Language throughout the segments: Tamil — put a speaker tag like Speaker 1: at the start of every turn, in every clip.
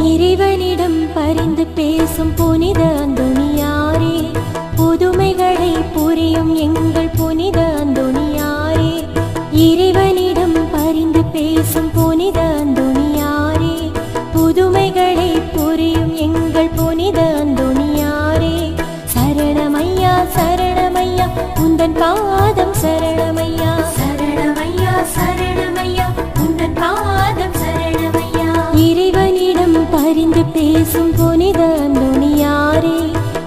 Speaker 1: இறைவனிடம் பரிந்து பேசும் புனித அந்தோணியாரே, புதுமைகளை புரியும் எங்கள் புனித அந்தோணியாரே. இறைவனிடம் பரிந்து பேசும் புனித அந்தோணியாரே, புதுமைகளை புரியும் எங்கள் புனித அந்தோணியாரே. சரணமையா சரணமையா உந்தன் பாதம் சரணமையா, சரணமையா சரணமையா உந்தன் பாதம் சரணமையா. இறைவனிடம் பரிந்து பேசும் புனித அந்தோணியாரே,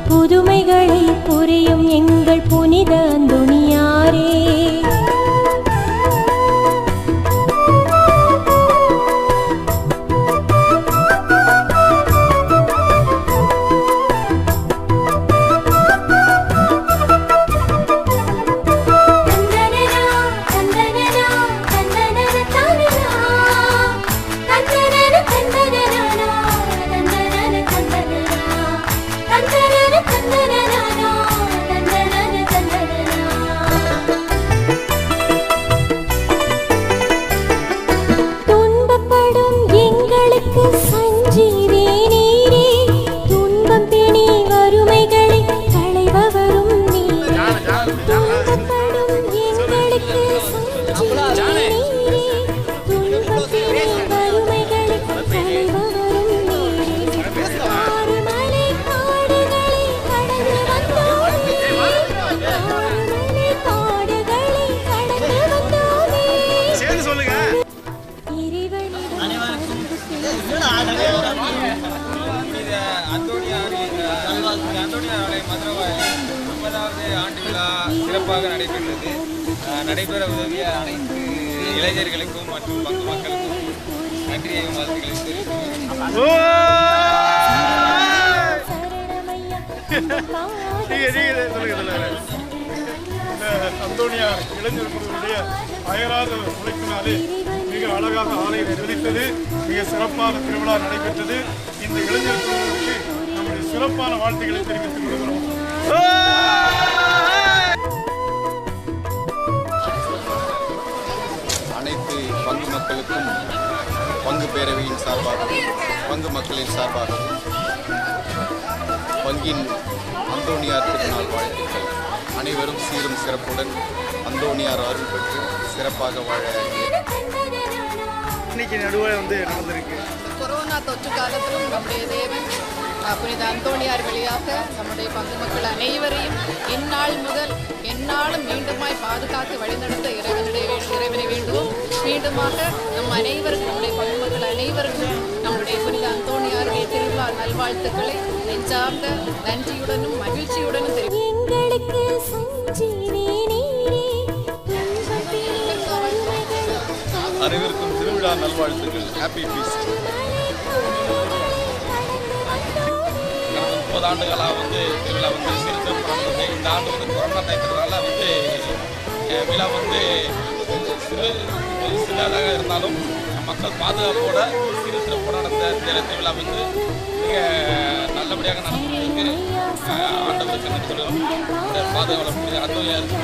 Speaker 1: புதுமைகளை புரியும் எங்கள் புனித அந்தோணியாரே.
Speaker 2: சிறப்பாக நடைபெற்றது. நடைபெற உதவிய அனைத்து இளைஞர்களுக்கும் மற்றும் பங்கு மக்களுக்கும் நன்றியையும் வாழ்த்துக்களையும் தெரிவித்துள்ளேன்.
Speaker 3: அந்தோணியார் இளைஞர் குழுவுடைய அயராத உழைப்பினாலே மிக அழகாக ஆலயம் நிர்வகித்தது. மிக சிறப்பான திருவிழா நடைபெற்றது. இந்த இளைஞர் குழுவுக்கு நம்முடைய சிறப்பான வாழ்த்துக்களை தெரிவித்துக் கொள்கிறோம்.
Speaker 4: அனைத்து பங்கு மக்களுக்கும் பங்கு பேரவையின் சார்பாகவும் பங்கு மக்களின் சார்பாகவும் பங்கின் அந்தோணியார் திருநாள் வாழ்த்துக்கள். அனைவரும் சீரும் சிறப்புடன் அந்தோணியார் அருள் பெற்று சிறப்பாக வாழ.
Speaker 3: இன்னைக்கு நடுவில் நடந்திருக்கு.
Speaker 5: கொரோனா தொற்று காலத்திலும் நம்முடைய தேவன் புனித அந்தோணியார் வழியாக நம்முடைய பங்கு மக்கள் அனைவரையும் இந்நாள் முதல் எந்நாளும் மீண்டுமாய் பாதுகாத்து வழிநடத்த இறைவனை வேண்டுவோம். மீண்டுமாக நம் அனைவருக்கும் நம்முடைய பங்கு மக்கள் அனைவருக்கும் நம்முடைய புனித அந்தோணியாருடைய திருவிழா நல்வாழ்த்துக்களை நெஞ்சார்ந்த நன்றியுடனும் மகிழ்ச்சியுடனும்
Speaker 4: அனைவருக்கும் திருவிழா நல்வாழ்த்துக்கள். Happy feast.
Speaker 2: 30 ஆண்டுகளாக திருவிழா சிறுத்தை இந்த ஆண்டு கொரோனா டைத்தினால விழா சின்னதாக இருந்தாலும் மக்கள் பாதுகாப்போட சிறு சிறப்போட நடந்த தேரை திருவிழா மிக நல்லபடியாக நடந்ததுக்கு ஆண்டவருக்கு நன்றி சொல்லுவோம். பாதுகாப்பு அந்தோணியாருக்கு